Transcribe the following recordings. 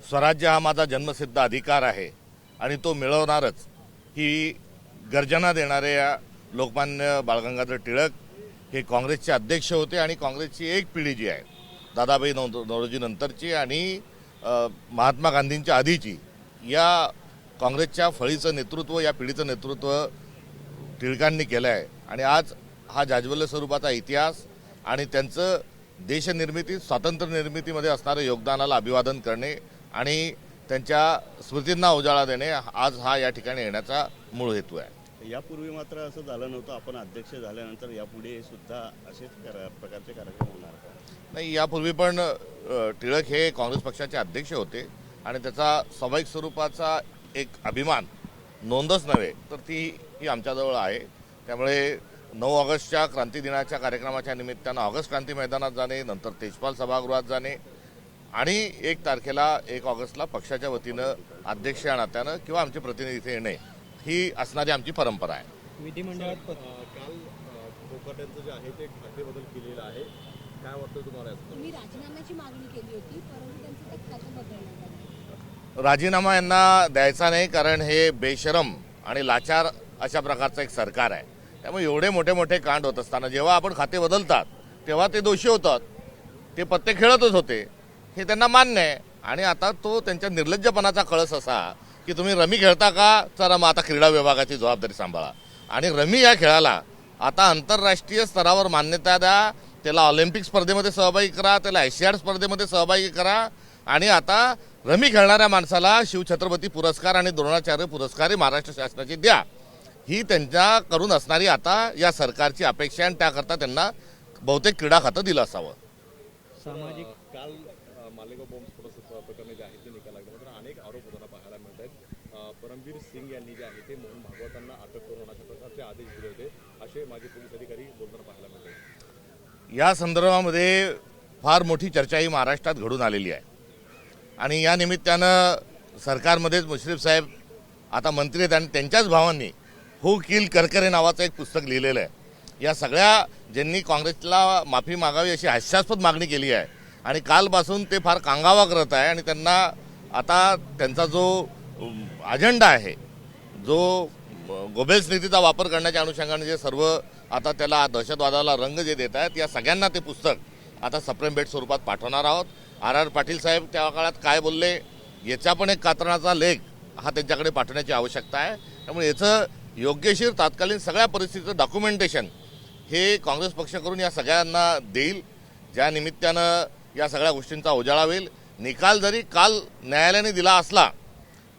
स्वराज्य हा माझा जन्मसिद्ध अधिकार आहे आणि तो मिळवणारच ही गर्जना देणारे या लोकमान्य बाळ गंगाधर टिळक हे काँग्रेसचे अध्यक्ष होते आणि काँग्रेसची एक पिढी जी आहे दादाभाई नौरोजी नंतरची आणि महात्मा गांधींच्या आधीची या काँग्रेसच्या फळीचं नेतृत्व या पिढीचं नेतृत्व टिळकांनी केलं आहे आणि आज हा जाज्वल्य स्वरूपाचा इतिहास आणि त्यांचं देशनिर्मिती स्वातंत्र्य निर्मितीमध्ये असणाऱ्या योगदानाला अभिवादन करणे आणि त्यांच्या स्मृतींना उजाळा देणे आज हा या ठिकाणी येण्याचा मूळ हेतू आहे। यापूर्वी मात्र असं झालं नव्हतं, आपण अध्यक्ष झाल्यानंतर यापुढे सुद्धा असेच प्रकारचे कार्यक्रम होणार का? नाही, यापूर्वी पण टिळक हे काँग्रेस पक्षाचे अध्यक्ष होते आणि त्याचा स्वाभाविक स्वरूपाचा एक अभिमान नोंदच नव्हे तर ही आमच्याजवळ आहे। त्यामुळे 9 ऑगस्टच्या क्रांती दिनाच्या कार्यक्रमाच्या निमित्तानं ऑगस्ट क्रांती मैदानात जाणे, नंतर तेजपाल सभागृहात जाणे आणि 1 तारखेला 1 ऑगस्टला पक्षाच्या वतीनं अध्यक्ष या नात्यानं किंवा आमचे प्रतिनिधी इथे येणे ही असणारी आमची परंपरा आहे। विधिमंडळात काल कोकाट्यांचं जे आहे ते खातेबदल केलेलं आहे, काय वाटतं तुम्हाला? तुम्ही राजीनाम्याची मागणी केली होती परंतु त्यांचं ते खातं बदलण्यात आलं। राजीनामा यांना द्यायचा नाही कारण हे बेशरम आणि लाचार अशा प्रकारचं एक सरकार आहे। त्यामुळे एवढे मोठे मोठे कांड होत असताना जेव्हा आपण खाते बदलतात तेव्हा ते दोषी होतात, ते पत्ते खेळतच होते हे त्यांना मान्य आहे आणि आता तो त्यांच्या निर्लज्जपणाचा कळस असा की तुम्ही रमी खेळता का, चला मग आता क्रीडा विभागाची जबाबदारी सांभाळा आणि रमी या खेळाला आता आंतरराष्ट्रीय स्तरावर मान्यता द्या, त्याला ऑलिम्पिक स्पर्धेमध्ये सहभागी करा, त्याला एशियाड स्पर्धेमध्ये सहभागी करा आणि आता रमी खेळणाऱ्या माणसाला शिवछत्रपती पुरस्कार आणि द्रोणाचार्य पुरस्कार महाराष्ट्र शासनाचे द्या, ही त्यांच्याकडून असणारी आता या सरकारची अपेक्षा आणि त्याकरता त्यांना बहुतेक क्रीडा खातं दिलं असावं। सामाजिक काल मालेगाव बॉम्बस्फोट प्रकरणी जे आहे ते निकाल लागले, मात्र अनेक आरोप होताना पाहायला मिळत आहेत। परमवीर सिंग यांनी जे आहे ते मोहन भागवतांना अटक करून अशा प्रकारचे आदेश दिले होते, असे माजी पोलीस अधिकारी बोलताना पाहायला मिळतात। या संदर्भामध्ये फार मोठी चर्चा ही महाराष्ट्रात घडून आलेली आहे आणि या निमित्तानं सरकारमध्येच मुश्रीफ साहेब आता मंत्री आहेत आणि त्यांच्याच भावांनी हू किल करकरे नावाचं एक पुस्तक लिहिलेलं आहे। या सगळ्या ज्यांनी काँग्रेसला माफी मागावी अशी हास्यास्पद मागणी केली आहे आणि कालपासून ते फार कांगावा करत आहे आणि त्यांना आता त्यांचा जो अजेंडा आहे, जो गोबेल्स नीतीचा वापर करण्याच्या अनुषंगाने जे सर्व आता त्याला दहशतवादाला रंग जे देत आहेत, या सगळ्यांना ते पुस्तक आता सप्रेम भेट स्वरूपात पाठवणार आहोत। आर पाटील साहेब त्या काळात काय बोलले याचा पण एक कात्रणाचा लेख हा त्यांच्याकडे पाठवण्याची आवश्यकता आहे। त्यामुळे याचं योग्यशीर तात्कालीन सगळ्या परिस्थितीचं डॉक्युमेंटेशन हे काँग्रेस पक्ष करून या सगळ्यांना देईल, ज्या निमित्तानं या सगळ्या गोष्टींचा उजाळा होईल। निकाल जरी काल न्यायालयाने दिला असला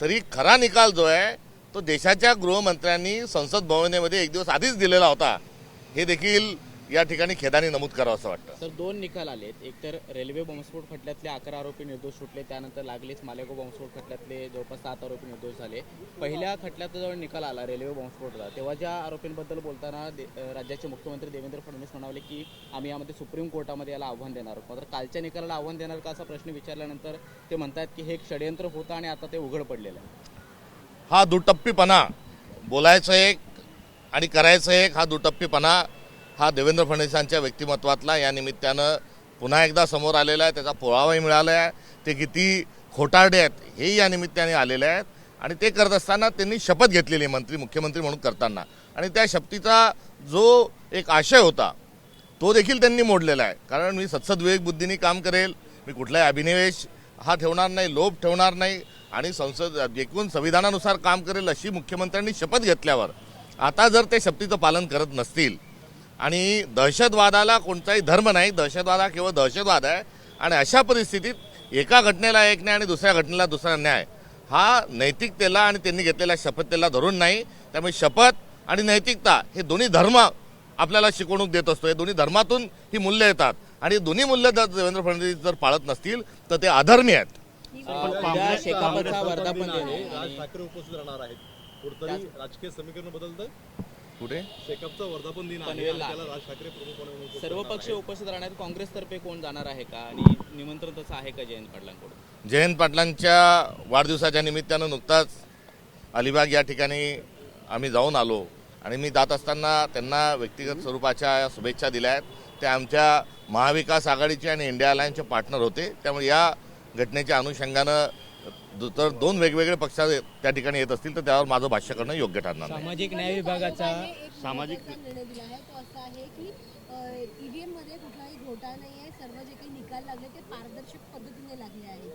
तरी खरा निकाल जो आहे तो देशाच्या गृहमंत्र्यांनी संसद भवनामध्ये 1 दिवस आधीच दिलेला होता, हे देखील या ठिकाणी खेदाने नमूद करावं असं वाटतं। सर, 2 निकाल आलेत, एक तर रेल्वे बॉम्बस्फोट खटल्यातले 11 आरोपी निर्दोष सुटले, त्यानंतर लागलीच मालेगाव बॉम्बस्फोट खटल्यातले जवळपास 7 आरोपी निर्दोष झाले। पहिल्या खटल्याचा जेव्हा निकाल आला रेल्वे बॉम्बस्फोटचा, तेव्हा ज्या आरोपींबद्दल बोलताना राज्याचे मुख्यमंत्री देवेंद्र फडणवीस म्हणाले की आम्ही यामध्ये सुप्रीम कोर्टामध्ये याला आव्हान देणार आहोत। मात्र कालच्या निकालाला आव्हान देणार का असा प्रश्न विचारल्यानंतर ते म्हणतात की हे एक षडयंत्र होतं आणि आता ते उघड पडलेलं आहे। हा दुटप्पीपणा, बोलायचं एक आणि करायचं एक, हा दुटप्पीपणा हा देवेंद्र फडणवीसांच्या व्यक्तिमत्वातला या निमित्तानं पुन्हा एकदा समोर आलेला आहे। त्याचा पुरावाही मिळाला आहे, ते किती खोटारडे आहेत हे या निमित्ताने आलेले आहेत आणि ते करत असताना त्यांनी शपथ घेतलेली आहे मुख्यमंत्री म्हणून करताना, आणि त्या शपथीचा जो एक आशय होता तो देखील त्यांनी मोडलेला आहे। कारण मी सत्सद बुद्धीने काम करेल, मी कुठलाही अभिनिवेश हा ठेवणार नाही, लोभ ठेवणार नाही आणि एकूण संविधानानुसार काम करेल अशी मुख्यमंत्र्यांनी शपथ घेतल्यावर आता जर ते शपथीचं पालन करत नसतील आणि दहशतवादाला कोणताही धर्म नाही, दहशतवाद हा केवळ दहशतवाद आहे आणि अशा परिस्थितीत एका घटनेला एक न्याय आणि दुसऱ्या घटनेला दुसरा न्याय हा नैतिकतेला आणि त्यांनी घेतलेल्या शपथेला धरून नाही। त्यामुळे शपथ आणि नैतिकता हे दोन्ही धर्म आपल्याला शिकवणूक देत असतो, हे दोन्ही धर्मातून ही मूल्य येतात आणि दोन्ही मूल्य जर देवेंद्र फडणवीस जर पाळत नसतील तर ते अधर्मी आहेत। उद्या शेकापचा वर्धापन दिन आहे राज ठाकरे उपस्थित राहणार आहेत, कुठेतरी राजकीय समीकरण बदलतं। कुठे शेकापचा वर्धापन दिन आहे, त्याला राज ठाकरे प्रमुख म्हणून सर्व पक्ष उपस्थित राहणार, काँग्रेसतर्फे कोण जाणार आहे का आणि निमंत्रण तसं आहे का जयंत पाटलांकडून? जयंत पाटलांच्या वाढदिवसाच्या निमित्तानं नुकताच अलिबाग या ठिकाणी आम्ही जाऊन आलो आणि मी जात असताना त्यांना व्यक्तिगत स्वरूपाच्या शुभेच्छा दिल्या आहेत। ते आमच्या महाविकास आघाडीचे आणि इंडिया अलायन्सचे पार्टनर होते, त्यामुळे या घटनेच्या अनुषंगानं तर दोन वेगवेगळे पक्ष त्या ठिकाणी येत असतील तर त्यावर माझं भाष्य करणं योग्य ठरणार नाही. सामाजिक न्याय विभागाचा सामाजिक- निर्णय दिला आहे तो असा आहे की ईव्हीएम मध्ये कुठलाही घोटाळा नाहीये, सर्व जे काही निकाल लागले ते पारदर्शक पद्धतीने लागले आहेत.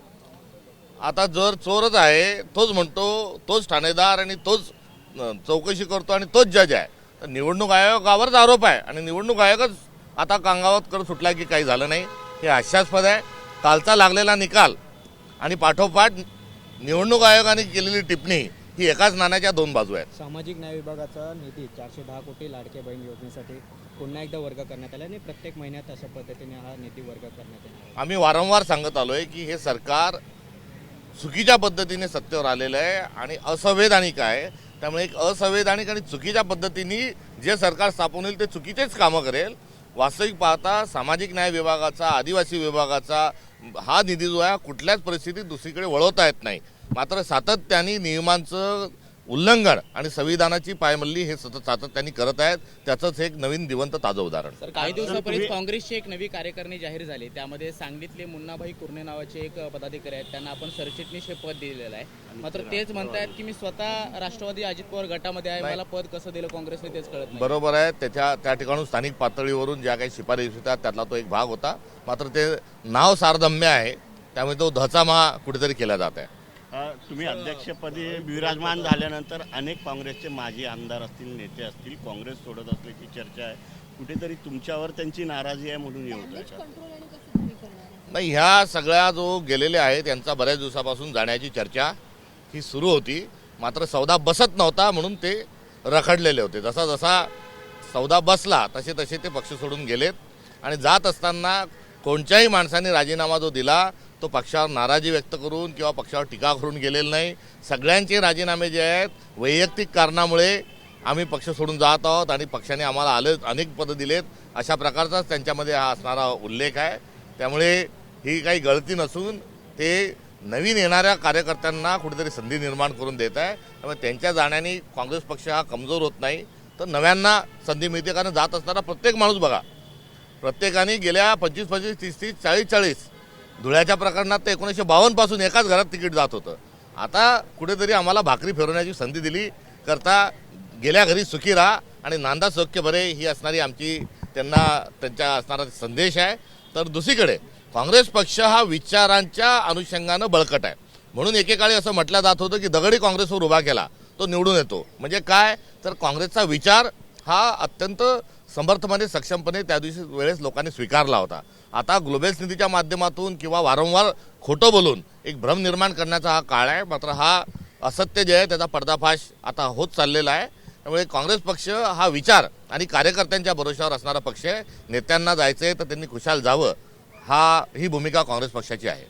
आता जर चोरच आहे तोच म्हणतो, तोच ठाणेदार आणि तोच चौकशी करतो आणि तोच जज आहे, तर निवडणूक आयोगावरच आरोप आहे आणि निवडणूक आयोगच आता कांगावत करत सुटला की काही झालं नाही, हे हास्यास्पद आहे. कालचा लागलेला निकाल आणि पाठोपाठ निवडणूक आयोगाने केलेली टिप्पणी ही एकाच नाण्याच्या दोन बाजू आहेत. सामाजिक न्याय विभागाचा निधी 410 कोटी लाडके बहीण योजनेसाठी पुन्हा एकदा वर्ग करण्यात आला आणि प्रत्येक महिन्यात अशा पद्धतीने हा निधी वर्ग करण्यात येणार. आम्ही वारंवार सांगत आलोय की हे सरकार चुकीच्या पद्धतीने सत्तेवर आलेलं आहे आणि असंवैधानिक आहे. त्यामुळे एक असंवैधानिक आणि चुकीच्या पद्धतीने जे सरकार स्थापन होईल ते चुकीचेच कामं करेल. वास्तविक पाहता सामाजिक न्याय विभागाचा, आदिवासी विभागाचा हा निधी जो आहे कुठल्याच परिस्थितीत दुसरीकडे वळवता येत नाही. मात्र सातत्याने नियमांचं उल्लंघन आणि संविधानाची पायमल्ली हे सतत सातत्याने करत आहेत. त्याचंच एक नवीन जिवंत ताजं उदाहरण. सर, काही दिवसापूर्वी काँग्रेसची एक नवी कार्यकारिणी जाहीर झाली. त्यामध्ये सांगलीतले मुन्नाभाई कुर्णे नावाचे एक पदाधिकारी आहेत, त्यांना आपण सरचिटणीस हे पद दिलेलं आहे. मात्र तेच म्हणतायत की मी स्वतः राष्ट्रवादी अजित पवार गटामध्ये आहे, मला पद कसं दिलं काँग्रेसने तेच कळत नाही. बरोबर आहे. त्या ठिकाणून स्थानिक पातळीवरून ज्या काही शिफारशी होत्या त्यातला तो एक भाग होता. मात्र ते नाव सारदम्य आहे, त्यामुळे तो धचामा कुठेतरी केला जात आहे. तुम्ही अध्यक्षपदी विराजमान झाल्यानंतर अनेक काँग्रेसचे माजी आमदार असतील, नेते असतील, काँग्रेस सोडत असल्याची चर्चा आहे. कुठेतरी तुमच्यावर त्यांची नाराजी आहे म्हणून येत आहे का? कंट्रोल आणि कसं तुम्ही करणार? नाही, ह्या सगळ्या जो गेलेले आहेत त्यांचा बऱ्याच दिवसापासून जाण्याची चर्चा ही सुरू होती. मात्र सौदा बसत नव्हता म्हणून ते रखडलेले होते. जसा जसा सौदा बसला तसे तसे ते पक्ष सोडून गेलेत आणि जात असताना कोणत्याही माणसाने राजीनामा जो दिला तो पक्षावर नाराजी व्यक्त करून किंवा पक्षावर टीका करून गेलेला नाही. सगळ्यांचे राजीनामे जे आहेत वैयक्तिक कारणामुळे आम्ही पक्ष सोडून जात आहोत आणि पक्षाने आम्हाला अनेक पदं दिलेत अशा प्रकारचाच त्यांच्यामध्ये हा असणारा उल्लेख आहे. त्यामुळे ही काही गळती नसून ते नवीन येणाऱ्या कार्यकर्त्यांना कुठेतरी संधी निर्माण करून देत आहे. त्यामुळे त्यांच्या जाण्याने काँग्रेस पक्ष हा कमजोर होत नाही तर नव्यांना संधी मिळते. कारण जात असताना प्रत्येक माणूस बघा, प्रत्येकाने गेल्या 25-25, 30-30, 40-40 धुळ्याच्या प्रकरणात तर 1952 पासून एकाच घरात तिकीट जात होतं. आता कुठेतरी आम्हाला भाकरी फिरवण्याची संधी दिली करता गेल्या घरी सुखी राहा आणि नांदा सौख्य बरे ही असणारी आमची त्यांच्या असणारा संदेश आहे. तर दुसरीकडे काँग्रेस पक्ष हा विचारांच्या अनुषंगानं बळकट आहे. म्हणून एकेकाळी असं म्हटलं जात होतं की दगडी काँग्रेसवर उभा केला तो निवडून येतो. म्हणजे काय तर काँग्रेसचा विचार हा अत्यंत समर्थपणे सक्षमपणे त्या दिवशी वेळेस लोकांनी स्वीकारला होता. आता ग्लोबल्स निधीच्या माध्यमातून किंवा वारंवार खोटं बोलून एक भ्रम निर्माण करण्याचा हा काळ आहे. मात्र हा असत्य जे आहे त्याचा पर्दाफाश आता होत चाललेला आहे. त्यामुळे काँग्रेस पक्ष हा विचार आणि कार्यकर्त्यांच्या भरोश्यावर असणारा पक्ष आहे. नेत्यांना जायचंय तर त्यांनी खुशाल जावं ही भूमिका काँग्रेस पक्षाची आहे.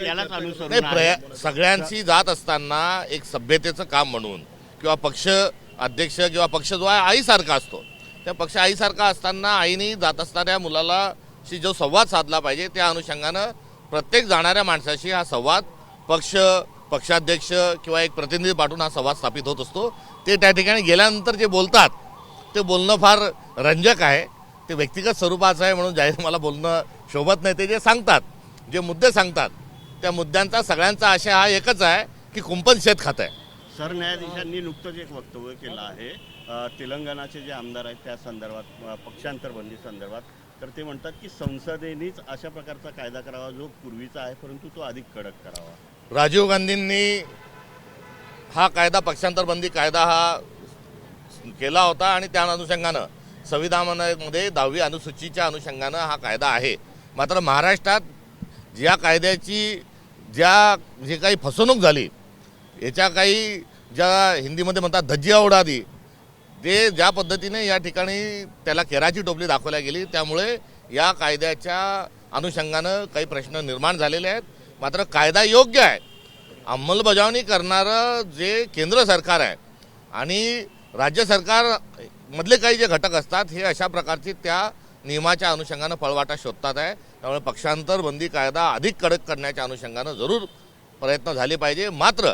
यालाच अनुसरून नाही, सगळ्यांची जात असताना एक सभ्यतेचं काम म्हणून किंवा पक्ष अध्यक्ष किंवा पक्ष जो आहे आईसारखा असतो, त्या पक्ष आईसारखा असताना आईने जात असणाऱ्या मुलाशी जो संवाद साधला पाहिजे त्या अनुषंगानं प्रत्येक जाणाऱ्या माणसाशी हा संवाद पक्षाध्यक्ष किंवा एक प्रतिनिधी पाठवून हा संवाद स्थापित होत असतो. ते त्या ठिकाणी गेल्यानंतर जे बोलतात ते बोलणं फार रंजक आहे. ते व्यक्तिगत स्वरूपाचं आहे म्हणून जाहीर मला बोलणं शोभत नाही. ते जे सांगतात, जे मुद्दे सांगतात त्या मुद्द्यांचा सगळ्यांचा आशय हा एकच आहे की कुंपण शेत खात आहे. सरन्यायाधीशांनी नुकतंच एक वक्तव्य केलं आहे तेलंगणाचे जे आमदार आहेत त्या संदर्भात, पक्षांतर बंदी संदर्भात. तर ते म्हणतात की संसदेनेच अशा प्रकारचा कायदा करावा जो पूर्वीचा आहे परंतु तो अधिक कडक करावा. राजीव गांधींनी हा कायदा पक्षांतर बंदी कायदा हा केला होता आणि त्या अनुषंगानं संविधानामध्ये 10वी अनुसूचीच्या अनुषंगानं हा कायदा आहे. मात्र महाराष्ट्रात ज्या कायद्याची जे काही फसवणूक झाली, याच्या काही ज्या हिंदीमध्ये म्हणतात धज्जिया उडा दी, ते ज्या पद्धतीने या ठिकाणी त्याला केराची टोपली दाखवल्या गेली, त्यामुळे या कायद्याच्या अनुषंगानं काही प्रश्न निर्माण झालेले आहेत. मात्र कायदा योग्य आहे. अंमलबजावणी करणारं जे केंद्र सरकार आहे आणि राज्य सरकार मधले काही जे घटक असतात हे अशा प्रकारची त्या नियमाच्या अनुषंगानं पळवाटा शोधतात आहे. त्यामुळे पक्षांतर बंदी कायदा अधिक कडक करण्याच्या अनुषंगानं जरूर प्रयत्न झाले पाहिजे. मात्र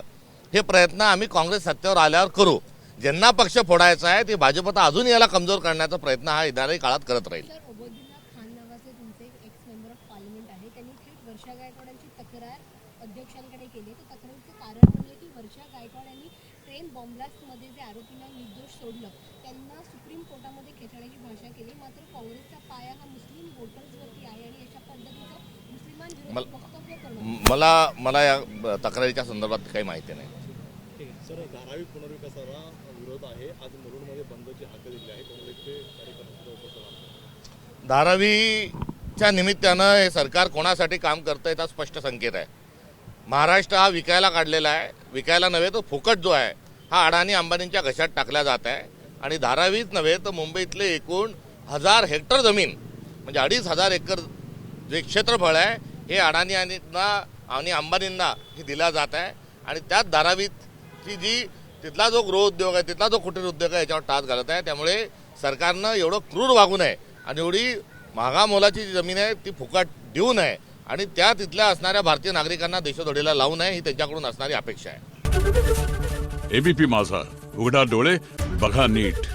हे प्रयत्न आम्ही काँग्रेस सत्तेवर आल्यावर करू. ज्यांना पक्ष फोडायचा आहे ते भाजपत अजून याला कमजोर करण्याचा प्रयत्न हा येणाऱ्या काळात करत राहील. सर, ओबैदुल्ला खान नावाचे तुमचे एक्स मेंबर ऑफ पार्लिमेंट आहे, त्यांनी थेट वर्षा गायकवाड गायकवाडांची तक्रार अध्यक्षांकडे केली. तर तक्रारीचं कारण म्हणजे की वर्षा गायकवाड यांनी ट्रेन बॉम्बलास्टमध्ये जे आरोपींना निर्दोष सोडलं त्यांना सुप्रीम कोर्टामध्ये खेचण्याची भाषा केली. मात्र काँग्रेसचा पाया हा मुस्लिम वोटर्सवरती आहे आणि अशा पद्धतीचं मुस्लिमांविरोधात वक्तव्य करणं. मला या तक्रारीच्या संदर्भात काही माहिती नाही. सर, धारावी पुनर्विकासाला विरोध आहे. आज मुरुडमध्ये बंदची हाक दिली आहे. काँग्रेसचे कार्यकर्ते सुद्धा उपस्थित आहेत. धारावीच्या निमित्तानं हे सरकार कोणासाठी काम करतं याचा स्पष्ट संकेत आहे. महाराष्ट्र हा विकायला काढलेला आहे. विकायला नव्हे तर फुकट जो आहे हा अडाणी अंबानींच्या घशात टाकला जात आहे. आणि धारावीच नव्हे तर मुंबईतले एकूण 1000 हेक्टर जमीन म्हणजे 2500 एकर जे क्षेत्रफळ आहे हे अडाणींना आणि अंबानींना हे दिला जात आहे. आणि त्यात धारावीची जी तिथला जो गृहउद्योग आहे तिथला जो कुटीर उद्योग आहे याच्यावर टाच घालत आहे. त्यामुळे सरकारनं एवढं क्रूर वागू नये आणि एवढी महागा मोलाची जी जमीन आहे ती फुकट देऊ नये आणि त्या तिथल्या असणाऱ्या भारतीय नागरिकांना देशोधडीला लावू नये ही त्यांच्याकडून असणारी अपेक्षा आहे. एबीपी माझा, उघडा डोळे बघा नीट.